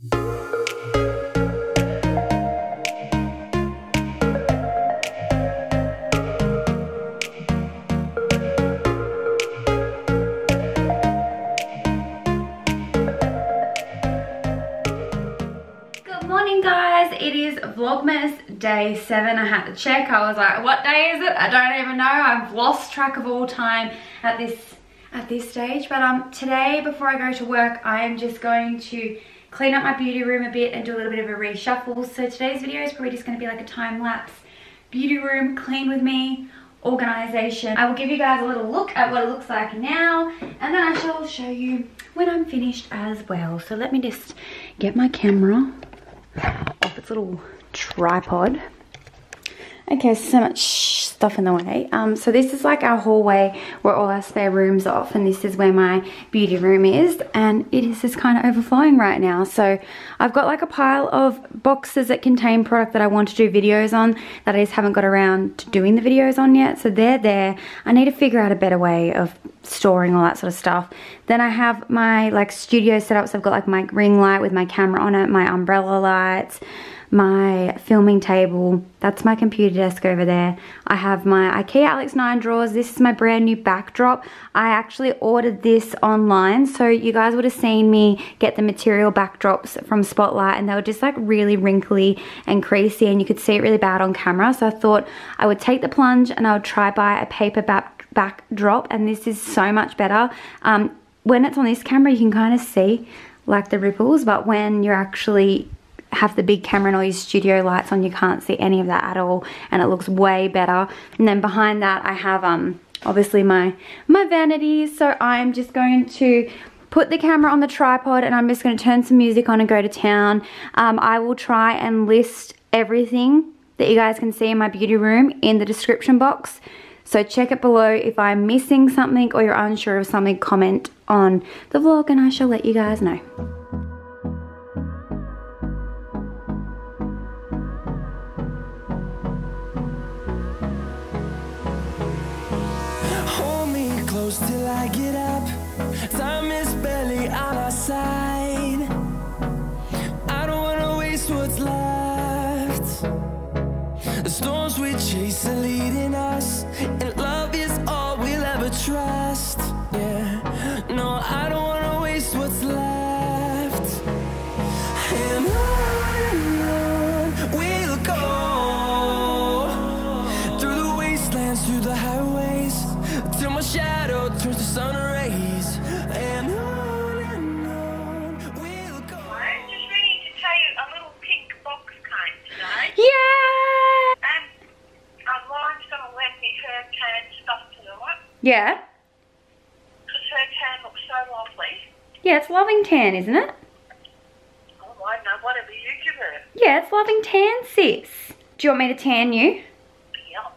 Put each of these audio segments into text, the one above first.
It is Vlogmas day 7. I had to check. I was like, what day is it? I don't even know. I've lost track of all time at this stage. But today, before I go to work, I am just going to clean up my beauty room a bit and do a little bit of a reshuffle. So today's video is probably just going to be like a time-lapse beauty room clean with me organization. I will give you guys a little look at what it looks like now, and then I shall show you when I'm finished as well. So let me just get my camera off its little tripod. Okay, so much stuff in the way. So this is like our hallway where all our spare rooms off, and this is where my beauty room is, and it is just kind of overflowing right now. So I've got like a pile of boxes that contain product that I want to do videos on that I just haven't got around to doing the videos on yet. So they're there. I need to figure out a better way of storing all that sort of stuff. Then I have my like studio set up, so I've got like my ring light with my camera on it, my umbrella lights, my filming table, that's my computer desk over there. I have my IKEA Alex 9 drawers. This is my brand new backdrop. I actually ordered this online, so you guys would have seen me get the material backdrops from Spotlight, and they were just like really wrinkly and creasy, and you could see it really bad on camera. So I thought I would take the plunge and I would try buy a paper backdrop, and this is so much better. When it's on this camera, you can kind of see like the ripples, but when you're actually have the big camera and all your studio lights on, you can't see any of that at all, and it looks way better. And then behind that I have obviously my vanities. So I'm just going to put the camera on the tripod and I'm just going to turn some music on and go to town. I will try and list everything that you guys can see in my beauty room in the description box, so check it below. If I'm missing something or you're unsure of something, comment on the vlog and I shall let you guys know. Till I get up, time is barely on our side. I don't wanna waste what's left. The storms we chase are leading us, and love is all we'll ever trust. Yeah, no, I don't wanna waste what's left. And on we'll go, through the wastelands, through the highways, till my shadow turns to sun rays, and on we'll go. I'm just ready to tell you a little pink box came today. Yeah! Lauren's going to lend me her tan stuff tonight. Yeah? Because her tan looks so lovely. Yeah, it's Loving Tan, isn't it? Oh, I know, whatever you give her. Yeah, it's Loving Tan, sis. Do you want me to tan you? Yep.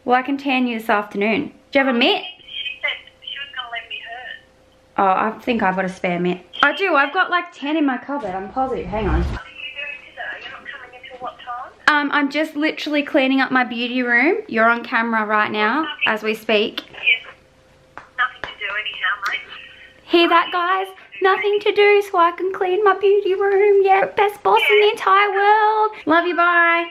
Well, I can tan you this afternoon. Do you have a mitt? She said she was going to lend me hers. Oh, I think I've got a spare mitt. I do. I've got like 10 in my cupboard. I'm positive. Hang on. What are you doing today? You're not coming until what time? I'm just literally cleaning up my beauty room. You're on camera right now as we speak. Yes. Nothing to do anyhow, mate. Hear that, guys? Nothing to do so I can clean my beauty room. Yeah, best boss in the entire world. Love you, bye.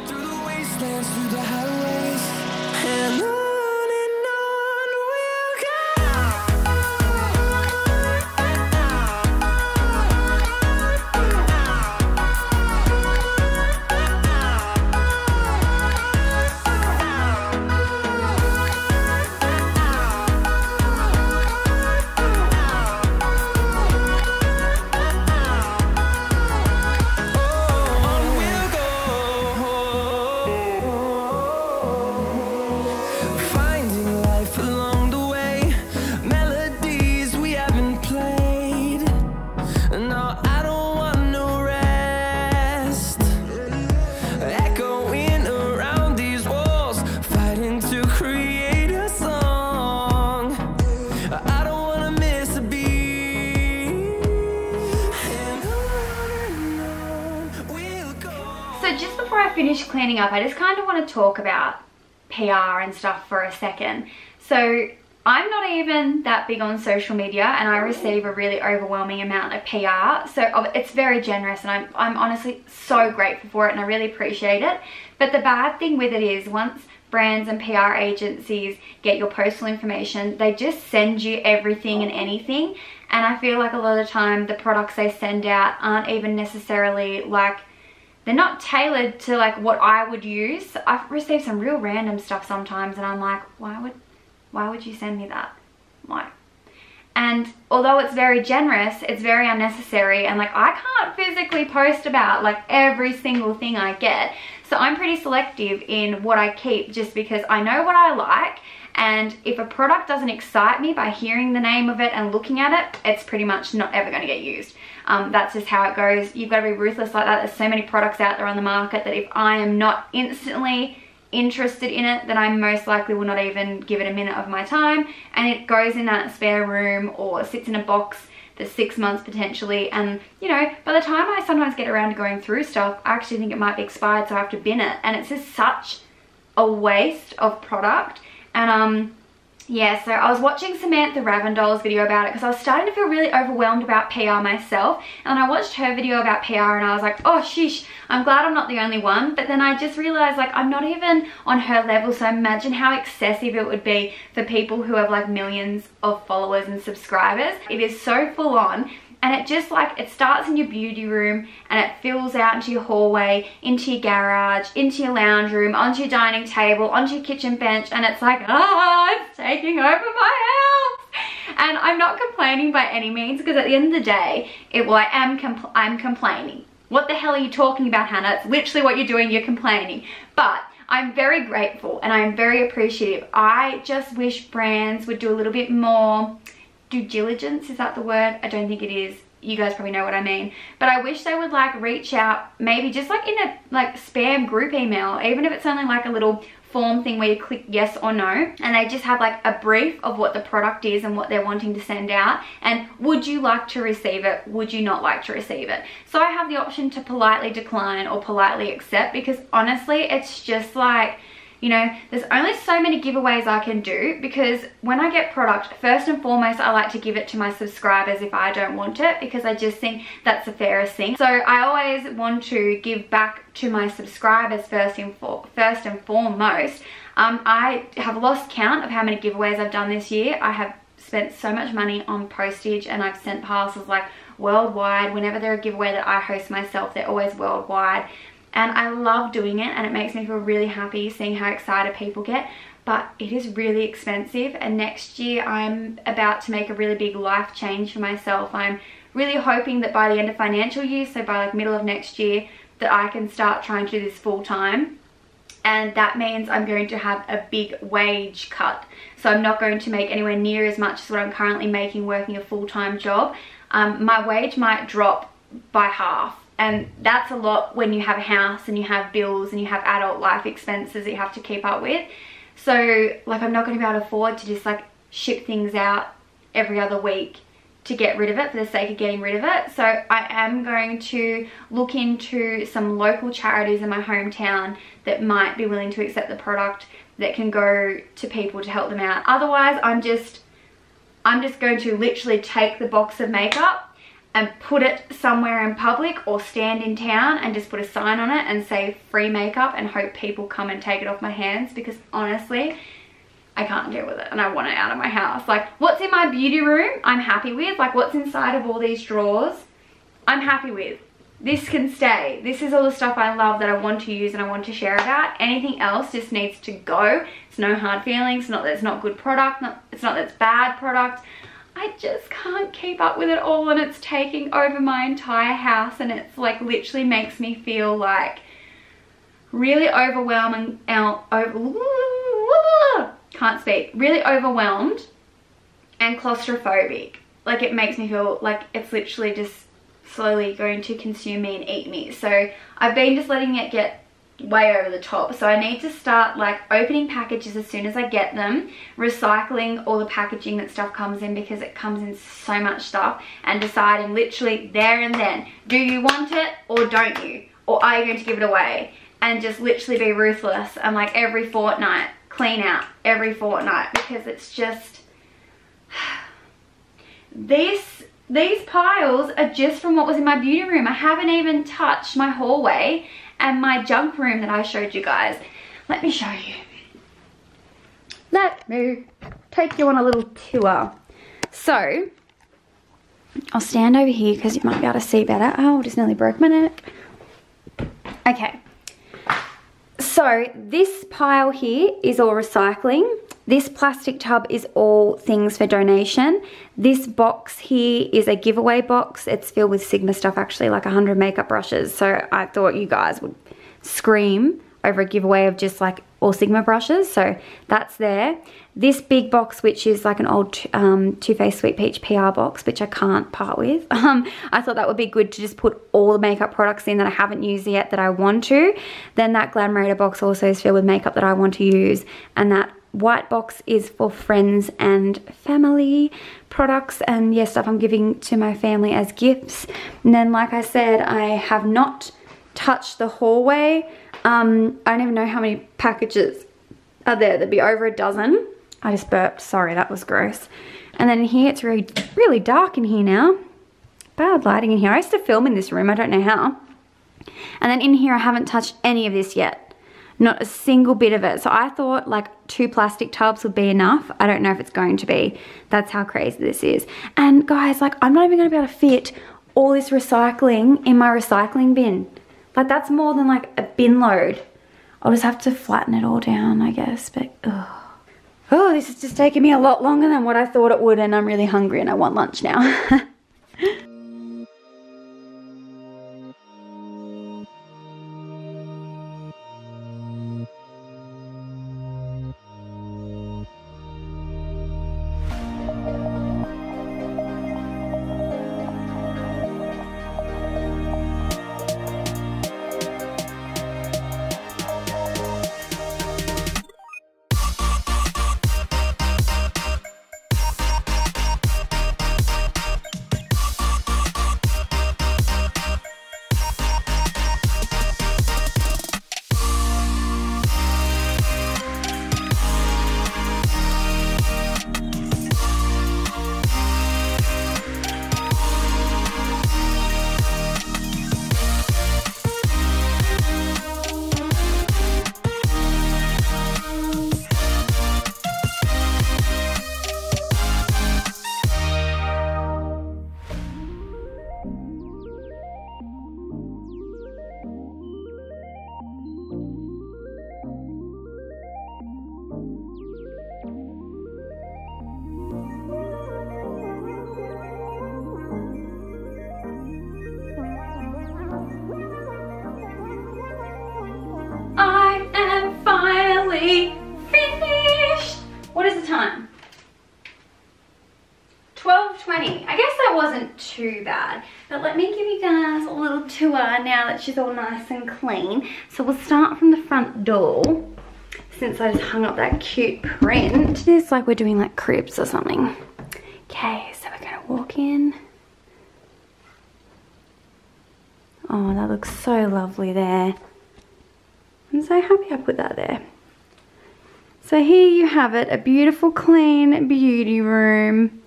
Through the wastelands, through the highways, and on we'll just before I finish cleaning up, I just kind of want to talk about PR and stuff for a second. So I'm not even that big on social media, and I receive a really overwhelming amount of PR, so it's very generous, and I'm honestly so grateful for it, and I really appreciate it. But the bad thing with it is, once brands and PR agencies get your personal information, they just send you everything and anything, and I feel like a lot of the time the products they send out aren't even necessarily like, they're not tailored to like what I would use. I've received some real random stuff sometimes, and I'm like, why would you send me that? Why? And although it's very generous, it's very unnecessary, and like I can't physically post about like every single thing I get. So I'm pretty selective in what I keep, just because I know what I like, and if a product doesn't excite me by hearing the name of it and looking at it, it's pretty much not ever going to get used. That's just how it goes. You've got to be ruthless like that. There's so many products out there on the market that if I am not instantly interested in it, then I most likely will not even give it a minute of my time, and it goes in that spare room or sits in a box for 6 months potentially, and you know, by the time I sometimes get around to going through stuff, I actually think it might be expired, so I have to bin it, and it's just such a waste of product. And yeah, so I was watching Samantha Ravindell's video about it because I was starting to feel really overwhelmed about PR myself, and I watched her video about PR and I was like, oh sheesh, I'm glad I'm not the only one. But then I just realized like I'm not even on her level, so imagine how excessive it would be for people who have like millions of followers and subscribers. It is so full on. And it just like, it starts in your beauty room and it fills out into your hallway, into your garage, into your lounge room, onto your dining table, onto your kitchen bench, and it's like, it's taking over my house. And I'm not complaining by any means, because at the end of the day, I'm complaining. What the hell are you talking about, Hannah? It's literally what you're doing, you're complaining. But I'm very grateful and I'm very appreciative. I just wish brands would do a little bit more due diligence. Is that the word? I don't think it is. You guys probably know what I mean. But I wish they would like reach out, maybe just like in a like spam group email, even if it's only like a little form thing where you click yes or no, and they just have like a brief of what the product is and what they're wanting to send out, and would you like to receive it, would you not like to receive it. So I have the option to politely decline or politely accept, because honestly it's just like, you know, there's only so many giveaways I can do, because when I get product, first and foremost, I like to give it to my subscribers if I don't want it, because I just think that's the fairest thing. So I always want to give back to my subscribers first and foremost. I have lost count of how many giveaways I've done this year. I have spent so much money on postage, and I've sent parcels like worldwide. Whenever they're a giveaway that I host myself, they're always worldwide. And I love doing it, and it makes me feel really happy seeing how excited people get. But it is really expensive, and next year I'm about to make a really big life change for myself. I'm really hoping that by the end of financial year, so by like middle of next year, that I can start trying to do this full time. And that means I'm going to have a big wage cut. So I'm not going to make anywhere near as much as what I'm currently making working a full-time job. My wage might drop by half. And that's a lot when you have a house and you have bills and you have adult life expenses that you have to keep up with. So like, I'm not going to be able to afford to just like ship things out every other week to get rid of it for the sake of getting rid of it. So I am going to look into some local charities in my hometown that might be willing to accept the product that can go to people to help them out. Otherwise, I'm just going to literally take the box of makeup and put it somewhere in public or stand in town and just put a sign on it and say free makeup and hope people come and take it off my hands, because honestly, I can't deal with it and I want it out of my house. Like, what's in my beauty room, I'm happy with. Like, what's inside of all these drawers, I'm happy with. This can stay. This is all the stuff I love that I want to use and I want to share about. Anything else just needs to go. It's no hard feelings. It's not that it's not good product. It's not that it's bad product. I just can't keep up with it all, and it's taking over my entire house, and it's like literally makes me feel like really overwhelming, can't speak, really overwhelmed and claustrophobic. Like, it makes me feel like it's literally just slowly going to consume me and eat me. So I've been just letting it get way over the top. So I need to start like opening packages as soon as I get them, recycling all the packaging that stuff comes in, because it comes in so much stuff, and deciding literally there and then, do you want it or don't you, or are you going to give it away? And just literally be ruthless and like every fortnight clean out, every fortnight, because it's just, These piles are just from what was in my beauty room. I haven't even touched my hallway and my junk room that I showed you guys. Let me show you. Let me take you on a little tour. So, I'll stand over here because you might be able to see better. Oh, I just nearly broke my neck. Okay. So, this pile here is all recycling. This plastic tub is all things for donation. This box here is a giveaway box. It's filled with Sigma stuff, actually, like 100 makeup brushes. So I thought you guys would scream over a giveaway of just like all Sigma brushes. So that's there. This big box, which is like an old Too Faced Sweet Peach PR box, which I can't part with. I thought that would be good to just put all the makeup products in that I haven't used yet that I want to. Then that GLAMOUR box also is filled with makeup that I want to use. And that white box is for friends and family products and yeah, stuff I'm giving to my family as gifts. And then like I said, I have not touched the hallway. I don't even know how many packages are there. There'd be over a dozen. I just burped, sorry, that was gross. And then in here, it's really dark in here now. Bad lighting in here. I used to film in this room, I don't know how. And then in here, I haven't touched any of this yet. Not a single bit of it. So I thought like 2 plastic tubs would be enough. I don't know if it's going to be. That's how crazy this is. And guys, like I'm not even gonna be able to fit all this recycling in my recycling bin. Like that's more than like a bin load. I'll just have to flatten it all down, I guess, but oh, this is just taking me a lot longer than what I thought it would and I'm really hungry and I want lunch now. Finished. What is the time? 12:20. I guess that wasn't too bad. But let me give you guys a little tour now that she's all nice and clean. So we'll start from the front door. Since I just hung up that cute print. It's like we're doing like cribs or something. Okay, so we're gonna walk in. Oh, that looks so lovely there. I'm so happy I put that there. So here you have it, a beautiful clean beauty room.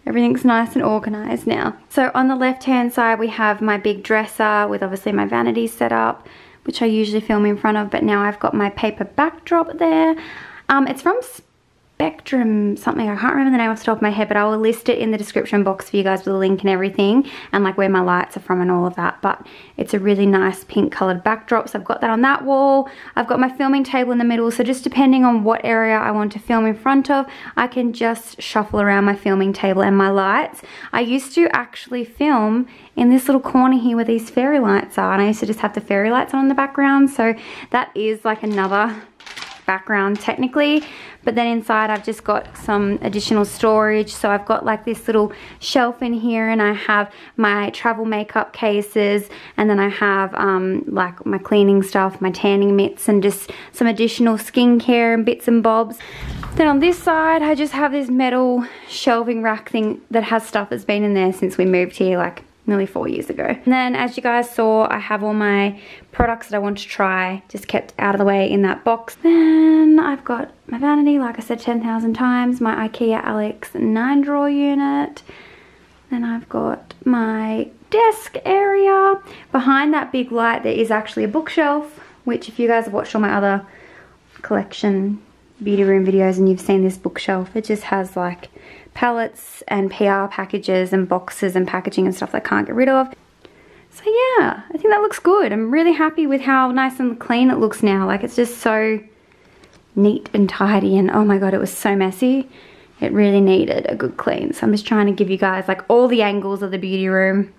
Everything's nice and organized now. So on the left hand side we have my big dresser with obviously my vanity set up, which I usually film in front of, but now I've got my paper backdrop there. It's from Spectrum something, I can't remember the name off the top of my head, but I will list it in the description box for you guys with a link and everything, and like where my lights are from and all of that. But it's a really nice pink colored backdrop, so I've got that on that wall. I've got my filming table in the middle, so just depending on what area I want to film in front of, I can just shuffle around my filming table and my lights. I used to actually film in this little corner here where these fairy lights are, and I used to just have the fairy lights on in the background, so that is like another background technically. But then inside I've just got some additional storage, so I've got like this little shelf in here, and I have my travel makeup cases, and then I have like my cleaning stuff, my tanning mitts, and just some additional skincare and bits and bobs. Then on this side I just have this metal shelving rack thing that has stuff that's been in there since we moved here like nearly 4 years ago. And then as you guys saw, I have all my products that I want to try just kept out of the way in that box. Then I've got my vanity, like I said 10,000 times, my IKEA Alex 9-drawer unit. Then I've got my desk area. Behind that big light there is actually a bookshelf, which if you guys have watched all my other collection beauty room videos and you've seen this bookshelf, it just has like palettes and PR packages and boxes and packaging and stuff that I can't get rid of. So yeah, I think that looks good. I'm really happy with how nice and clean it looks now. Like it's just so neat and tidy, and oh my god, it was so messy. It really needed a good clean. So I'm just trying to give you guys like all the angles of the beauty room.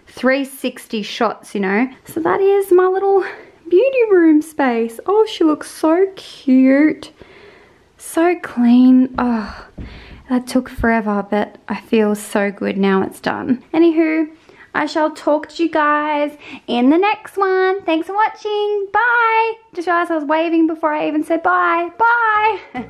360 shots, you know. So that is my little beauty room space. Oh, she looks so cute. So clean. Oh, that took forever, but I feel so good now it's done. Anywho, I shall talk to you guys in the next one. Thanks for watching. Bye. Just realized I was waving before I even said bye. Bye.